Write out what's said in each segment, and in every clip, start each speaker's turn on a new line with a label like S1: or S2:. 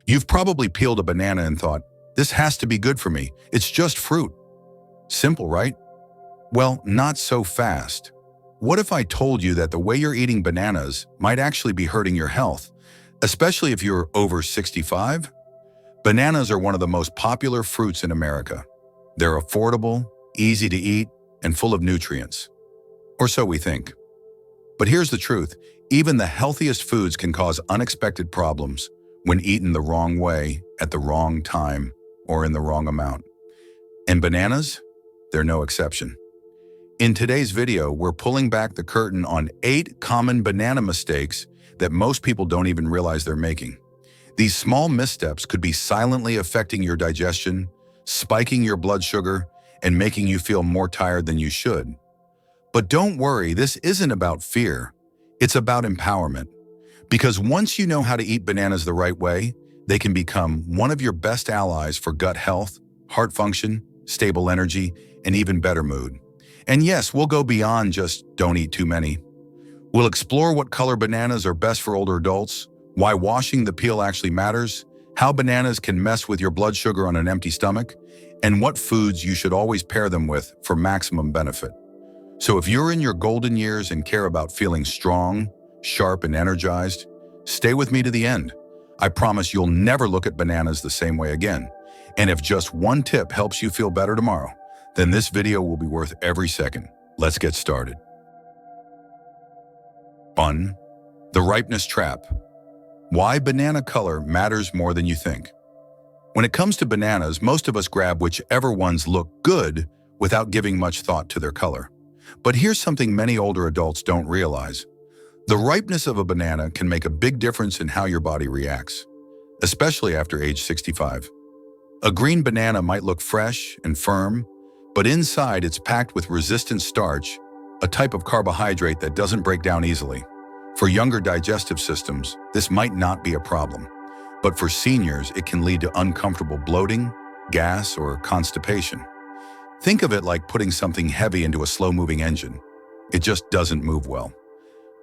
S1: You've probably peeled a banana and thought, this has to be good for me. It's just fruit. Simple, right? Well, not so fast. What if I told you that the way you're eating bananas might actually be hurting your health, especially if you're over 65? Bananas are one of the most popular fruits in America. They're affordable, easy to eat, and full of nutrients. Or so we think. But here's the truth. Even the healthiest foods can cause unexpected problems when eaten the wrong way, at the wrong time, or in the wrong amount. And bananas? They're no exception. In today's video, we're pulling back the curtain on 8 common banana mistakes that most people don't even realize they're making. These small missteps could be silently affecting your digestion, spiking your blood sugar, and making you feel more tired than you should. But don't worry, this isn't about fear. It's about empowerment. Because once you know how to eat bananas the right way, they can become one of your best allies for gut health, heart function, stable energy, and even better mood. And yes, we'll go beyond just don't eat too many. We'll explore what color bananas are best for older adults, why washing the peel actually matters, how bananas can mess with your blood sugar on an empty stomach, and what foods you should always pair them with for maximum benefit. So if you're in your golden years and care about feeling strong, sharp, and energized, stay with me to the end. I promise you'll never look at bananas the same way again. And if just one tip helps you feel better tomorrow, then this video will be worth every second. Let's get started. 1. The ripeness trap. Why banana color matters more than you think. When it comes to bananas, most of us grab whichever ones look good without giving much thought to their color. But here's something many older adults don't realize. The ripeness of a banana can make a big difference in how your body reacts, especially after age 65. A green banana might look fresh and firm, but inside it's packed with resistant starch, a type of carbohydrate that doesn't break down easily. For younger digestive systems, this might not be a problem, but for seniors, it can lead to uncomfortable bloating, gas, or constipation. Think of it like putting something heavy into a slow-moving engine. It just doesn't move well.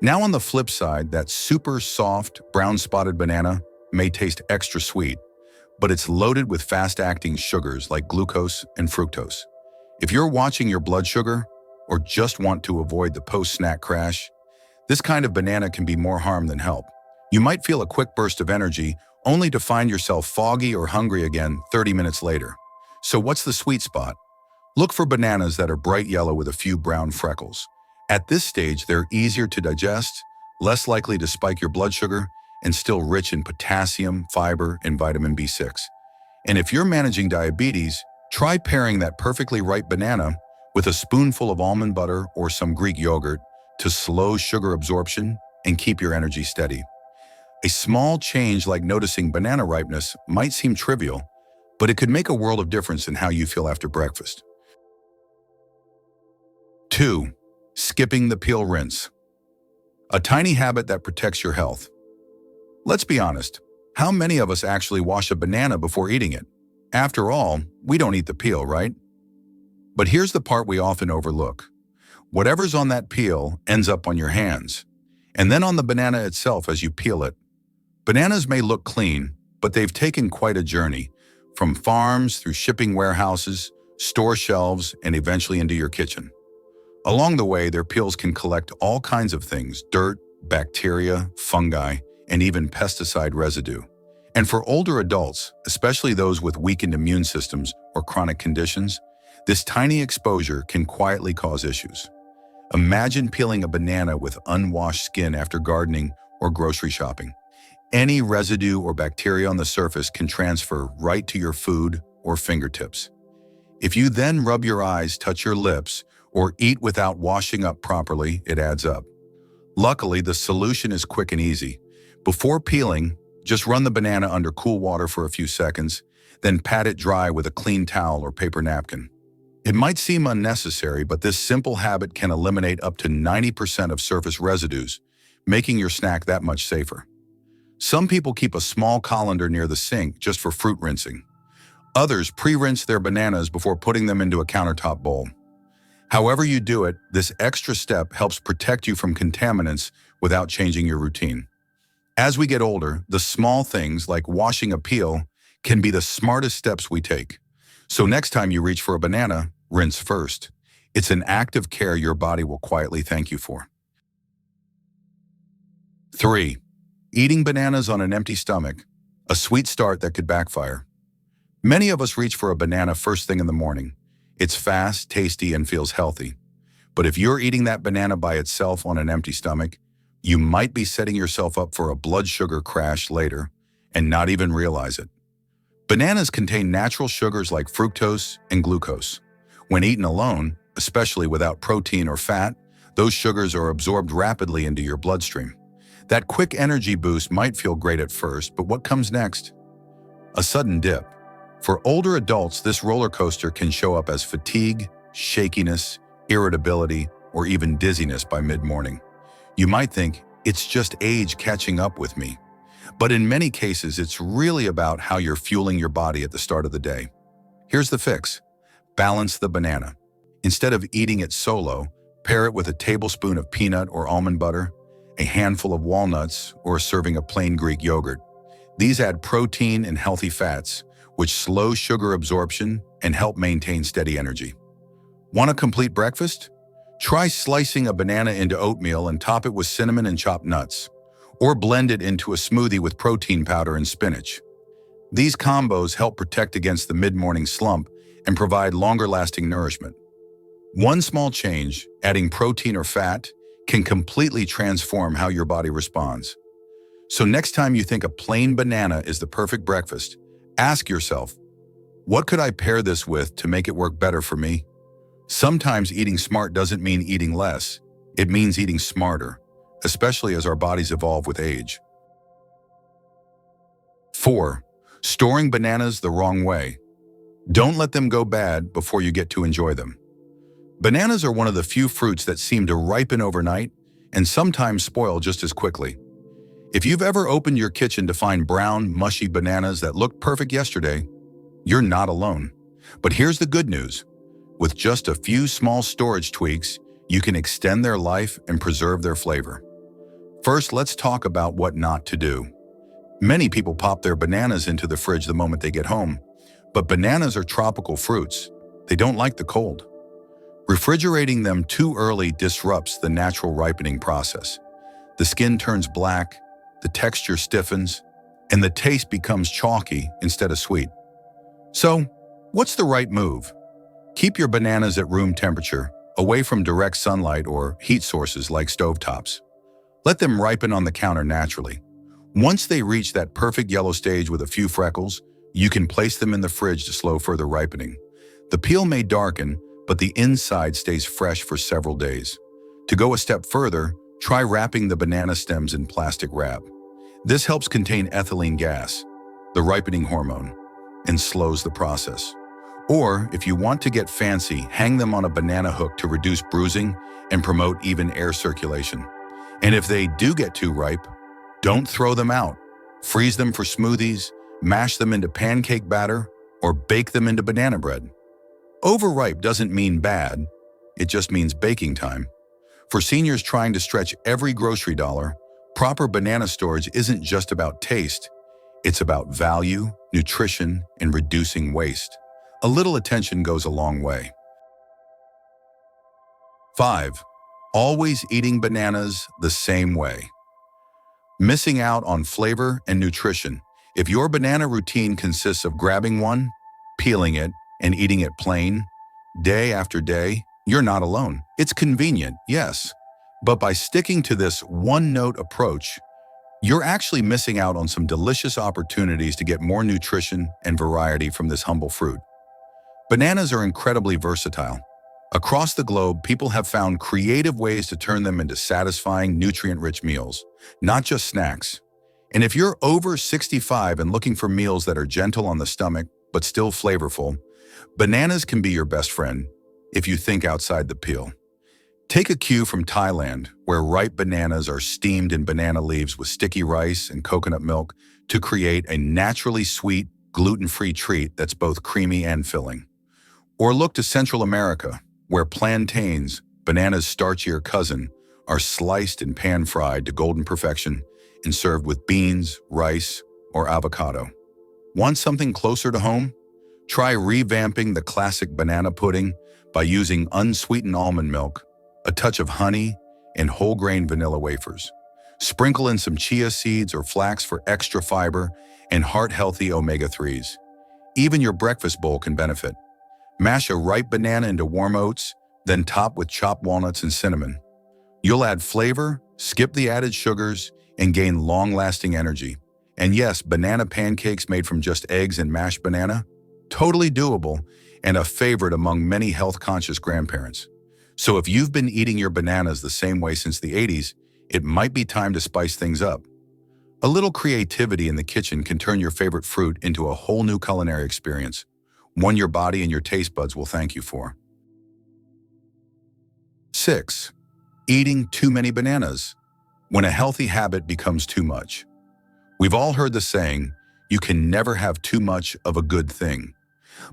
S1: Now on the flip side, that super soft, brown-spotted banana may taste extra sweet, but it's loaded with fast-acting sugars like glucose and fructose. If you're watching your blood sugar or just want to avoid the post-snack crash, this kind of banana can be more harm than help. You might feel a quick burst of energy only to find yourself foggy or hungry again 30 minutes later. So what's the sweet spot? Look for bananas that are bright yellow with a few brown freckles. At this stage, they're easier to digest, less likely to spike your blood sugar, and still rich in potassium, fiber, and vitamin B6. And if you're managing diabetes, try pairing that perfectly ripe banana with a spoonful of almond butter or some Greek yogurt to slow sugar absorption and keep your energy steady. A small change like noticing banana ripeness might seem trivial, but it could make a world of difference in how you feel after breakfast. 2. Skipping the peel rinse. A tiny habit that protects your health. Let's be honest, how many of us actually wash a banana before eating it? After all, we don't eat the peel, right? But here's the part we often overlook. Whatever's on that peel ends up on your hands, and then on the banana itself as you peel it. Bananas may look clean, but they've taken quite a journey, from farms through shipping warehouses, store shelves, and eventually into your kitchen. Along the way, their peels can collect all kinds of things: dirt, bacteria, fungi, and even pesticide residue. And for older adults, especially those with weakened immune systems or chronic conditions, this tiny exposure can quietly cause issues. Imagine peeling a banana with unwashed skin after gardening or grocery shopping. Any residue or bacteria on the surface can transfer right to your food or fingertips. If you then rub your eyes, touch your lips, or eat without washing up properly, it adds up. Luckily, the solution is quick and easy. Before peeling, just run the banana under cool water for a few seconds, then pat it dry with a clean towel or paper napkin. It might seem unnecessary, but this simple habit can eliminate up to 90% of surface residues, making your snack that much safer. Some people keep a small colander near the sink just for fruit rinsing. Others pre-rinse their bananas before putting them into a countertop bowl. However you do it, this extra step helps protect you from contaminants without changing your routine. As we get older, the small things like washing a peel can be the smartest steps we take. So next time you reach for a banana, rinse first. It's an act of care your body will quietly thank you for. 3. Eating bananas on an empty stomach, a sweet start that could backfire. Many of us reach for a banana first thing in the morning. It's fast, tasty, and feels healthy. But if you're eating that banana by itself on an empty stomach, you might be setting yourself up for a blood sugar crash later and not even realize it. Bananas contain natural sugars like fructose and glucose. When eaten alone, especially without protein or fat, those sugars are absorbed rapidly into your bloodstream. That quick energy boost might feel great at first, but what comes next? A sudden dip. For older adults, this roller coaster can show up as fatigue, shakiness, irritability, or even dizziness by mid-morning. You might think, it's just age catching up with me. But in many cases, it's really about how you're fueling your body at the start of the day. Here's the fix. Balance the banana. Instead of eating it solo, pair it with a tablespoon of peanut or almond butter, a handful of walnuts, or a serving of plain Greek yogurt. These add protein and healthy fats, which slow sugar absorption and help maintain steady energy. Want a complete breakfast? Try slicing a banana into oatmeal and top it with cinnamon and chopped nuts, or blend it into a smoothie with protein powder and spinach. These combos help protect against the mid-morning slump and provide longer-lasting nourishment. One small change, adding protein or fat, can completely transform how your body responds. So next time you think a plain banana is the perfect breakfast, ask yourself, what could I pair this with to make it work better for me? Sometimes eating smart doesn't mean eating less. It means eating smarter, especially as our bodies evolve with age. 4. Storing bananas the wrong way. Don't let them go bad before you get to enjoy them. Bananas are one of the few fruits that seem to ripen overnight and sometimes spoil just as quickly. If you've ever opened your kitchen to find brown, mushy bananas that looked perfect yesterday, you're not alone. But here's the good news. With just a few small storage tweaks, you can extend their life and preserve their flavor. First, let's talk about what not to do. Many people pop their bananas into the fridge the moment they get home, but bananas are tropical fruits. They don't like the cold. Refrigerating them too early disrupts the natural ripening process. The skin turns black, the texture stiffens, and the taste becomes chalky instead of sweet. So, what's the right move? Keep your bananas at room temperature, away from direct sunlight or heat sources like stovetops. Let them ripen on the counter naturally. Once they reach that perfect yellow stage with a few freckles, you can place them in the fridge to slow further ripening. The peel may darken, but the inside stays fresh for several days. To go a step further, try wrapping the banana stems in plastic wrap. This helps contain ethylene gas, the ripening hormone, and slows the process. Or, if you want to get fancy, hang them on a banana hook to reduce bruising and promote even air circulation. And if they do get too ripe, don't throw them out. Freeze them for smoothies, mash them into pancake batter, or bake them into banana bread. Overripe doesn't mean bad, it just means baking time. For seniors trying to stretch every grocery dollar, proper banana storage isn't just about taste, it's about value, nutrition, and reducing waste. A little attention goes a long way. 5. Always eating bananas the same way. Missing out on flavor and nutrition. If your banana routine consists of grabbing one, peeling it, and eating it plain, day after day, you're not alone. It's convenient, yes, but by sticking to this one-note approach, you're actually missing out on some delicious opportunities to get more nutrition and variety from this humble fruit. Bananas are incredibly versatile. Across the globe, people have found creative ways to turn them into satisfying, nutrient-rich meals, not just snacks. And if you're over 65 and looking for meals that are gentle on the stomach but still flavorful, bananas can be your best friend if you think outside the peel. Take a cue from Thailand, where ripe bananas are steamed in banana leaves with sticky rice and coconut milk to create a naturally sweet, gluten-free treat that's both creamy and filling. Or look to Central America, where plantains, banana's starchier cousin, are sliced and pan-fried to golden perfection and served with beans, rice, or avocado. Want something closer to home? Try revamping the classic banana pudding by using unsweetened almond milk, a touch of honey, and whole-grain vanilla wafers. Sprinkle in some chia seeds or flax for extra fiber and heart-healthy omega-3s. Even your breakfast bowl can benefit. Mash a ripe banana into warm oats, then top with chopped walnuts and cinnamon. You'll add flavor, skip the added sugars, and gain long-lasting energy. And yes, banana pancakes made from just eggs and mashed banana? Totally doable and a favorite among many health-conscious grandparents. So if you've been eating your bananas the same way since the 80s, it might be time to spice things up. A little creativity in the kitchen can turn your favorite fruit into a whole new culinary experience, one your body and your taste buds will thank you for. 6. Eating too many bananas. When a healthy habit becomes too much. We've all heard the saying, you can never have too much of a good thing.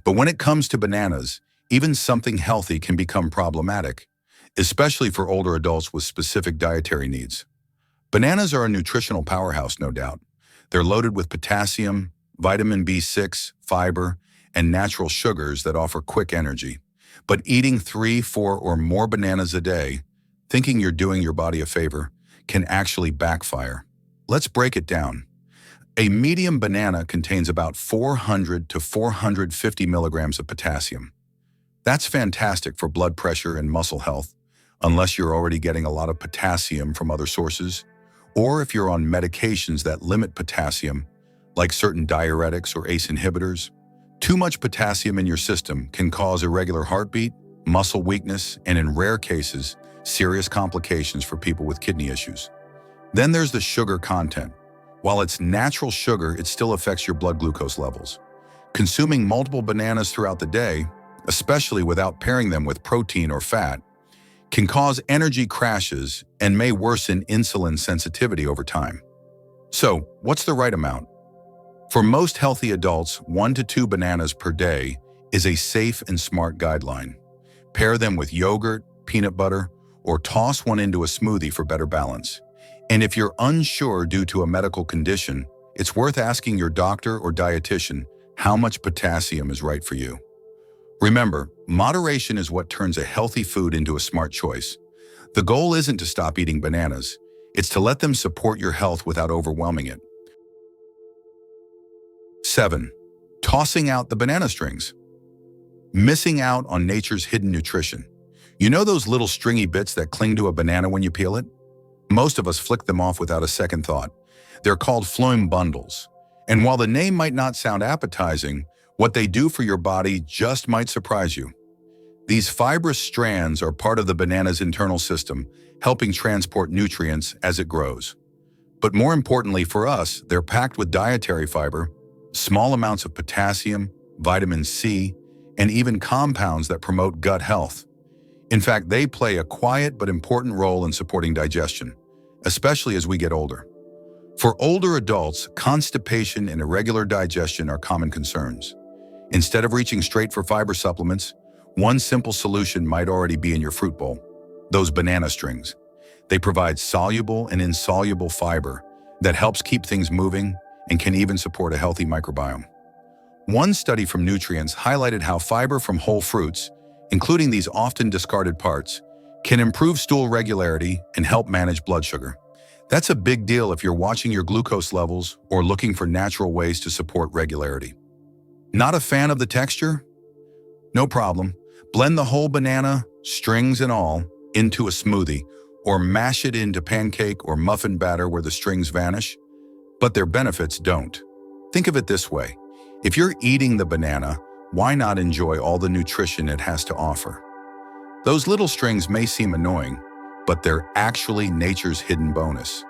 S1: But when it comes to bananas, even something healthy can become problematic, especially for older adults with specific dietary needs. Bananas are a nutritional powerhouse, no doubt. They're loaded with potassium, vitamin B6, fiber, and natural sugars that offer quick energy. But eating 3, 4, or more bananas a day, thinking you're doing your body a favor, can actually backfire. Let's break it down. A medium banana contains about 400 to 450 milligrams of potassium. That's fantastic for blood pressure and muscle health, unless you're already getting a lot of potassium from other sources, or if you're on medications that limit potassium, like certain diuretics or ACE inhibitors. Too much potassium in your system can cause irregular heartbeat, muscle weakness, and in rare cases, serious complications for people with kidney issues. Then there's the sugar content. While it's natural sugar, it still affects your blood glucose levels. Consuming multiple bananas throughout the day, especially without pairing them with protein or fat, can cause energy crashes and may worsen insulin sensitivity over time. So, what's the right amount? For most healthy adults, 1 to 2 bananas per day is a safe and smart guideline. Pair them with yogurt, peanut butter, or toss one into a smoothie for better balance. And if you're unsure due to a medical condition, it's worth asking your doctor or dietitian how much potassium is right for you. Remember, moderation is what turns a healthy food into a smart choice. The goal isn't to stop eating bananas, it's to let them support your health without overwhelming it. 7. Tossing out the banana strings. Missing out on nature's hidden nutrition. You know those little stringy bits that cling to a banana when you peel it? Most of us flick them off without a second thought. They're called phloem bundles. And while the name might not sound appetizing, what they do for your body just might surprise you. These fibrous strands are part of the banana's internal system, helping transport nutrients as it grows. But more importantly for us, they're packed with dietary fiber, small amounts of potassium, vitamin C, and even compounds that promote gut health. In fact, they play a quiet but important role in supporting digestion, especially as we get older. For older adults, constipation and irregular digestion are common concerns. Instead of reaching straight for fiber supplements, one simple solution might already be in your fruit bowl: those banana strings. They provide soluble and insoluble fiber that helps keep things moving and can even support a healthy microbiome. One study from Nutrients highlighted how fiber from whole fruits, including these often discarded parts, can improve stool regularity and help manage blood sugar. That's a big deal if you're watching your glucose levels or looking for natural ways to support regularity. Not a fan of the texture? No problem. Blend the whole banana, strings and all, into a smoothie, or mash it into pancake or muffin batter where the strings vanish, but their benefits don't. Think of it this way: if you're eating the banana, why not enjoy all the nutrition it has to offer? Those little strings may seem annoying, but they're actually nature's hidden bonus,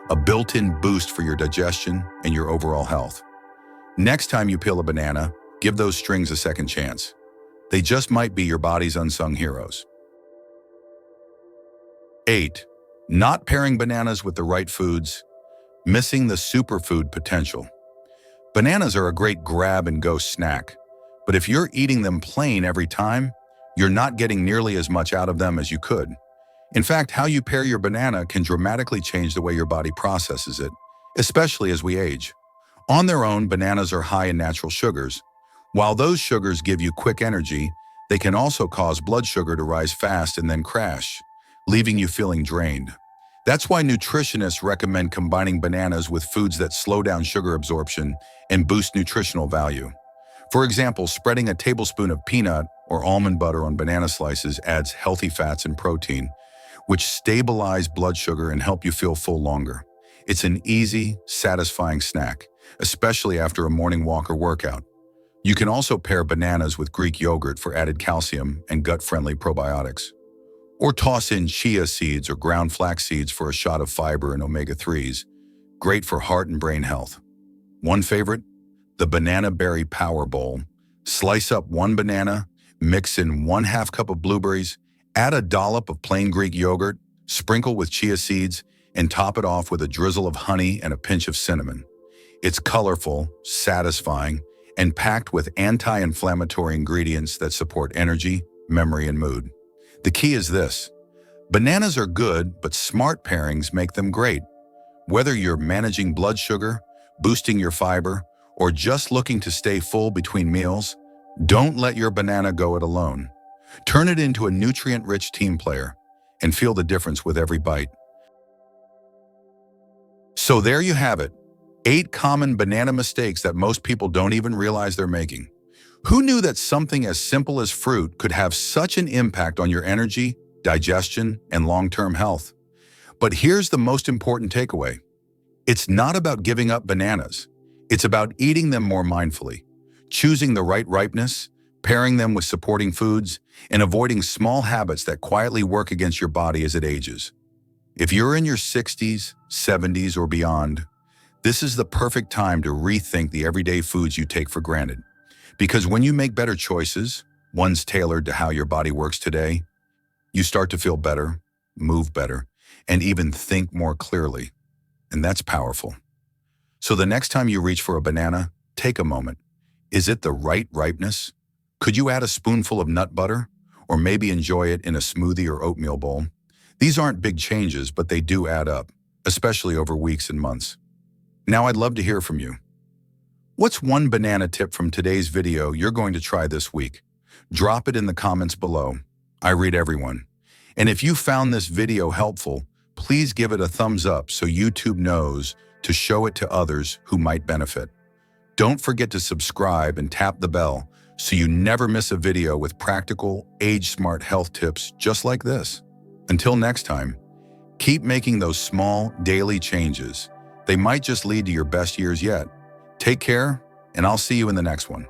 S1: a built-in boost for your digestion and your overall health. Next time you peel a banana, give those strings a second chance. They just might be your body's unsung heroes. 8. Not pairing bananas with the right foods, missing the superfood potential. Bananas are a great grab-and-go snack, but if you're eating them plain every time, you're not getting nearly as much out of them as you could. In fact, how you pair your banana can dramatically change the way your body processes it especially as we age. On their own, bananas are high in natural sugars. While those sugars give you quick energy, they can also cause blood sugar to rise fast and then crash, leaving you feeling drained. That's why nutritionists recommend combining bananas with foods that slow down sugar absorption and boost nutritional value. For example, spreading a tablespoon of peanut or almond butter on banana slices adds healthy fats and protein, which stabilize blood sugar and help you feel full longer. It's an easy, satisfying snack, especially after a morning walk or workout. You can also pair bananas with Greek yogurt for added calcium and gut-friendly probiotics. Or toss in chia seeds or ground flax seeds for a shot of fiber and omega-3s, great for heart and brain health. One favorite? The Banana Berry Power Bowl. Slice up one banana, mix in 1/2 cup of blueberries, add a dollop of plain Greek yogurt, sprinkle with chia seeds, and top it off with a drizzle of honey and a pinch of cinnamon. It's colorful, satisfying, and packed with anti-inflammatory ingredients that support energy, memory, and mood. The key is this: bananas are good, but smart pairings make them great. Whether you're managing blood sugar, boosting your fiber, or just looking to stay full between meals, don't let your banana go it alone. Turn it into a nutrient-rich team player and feel the difference with every bite. So there you have it, 8 common banana mistakes that most people don't even realize they're making. Who knew that something as simple as fruit could have such an impact on your energy, digestion, and long-term health? But here's the most important takeaway. It's not about giving up bananas. It's about eating them more mindfully, choosing the right ripeness, pairing them with supporting foods, and avoiding small habits that quietly work against your body as it ages. If you're in your 60s, 70s, or beyond, this is the perfect time to rethink the everyday foods you take for granted. Because when you make better choices, ones tailored to how your body works today, you start to feel better, move better, and even think more clearly. And that's powerful. So the next time you reach for a banana, take a moment. Is it the right ripeness? Could you add a spoonful of nut butter? Or maybe enjoy it in a smoothie or oatmeal bowl? These aren't big changes, but they do add up, especially over weeks and months. Now I'd love to hear from you. What's one banana tip from today's video you're going to try this week? Drop it in the comments below. I read everyone. And if you found this video helpful, please give it a thumbs up so YouTube knows to show it to others who might benefit. Don't forget to subscribe and tap the bell so you never miss a video with practical, age-smart health tips just like this. Until next time, keep making those small, daily changes. They might just lead to your best years yet. Take care, and I'll see you in the next one.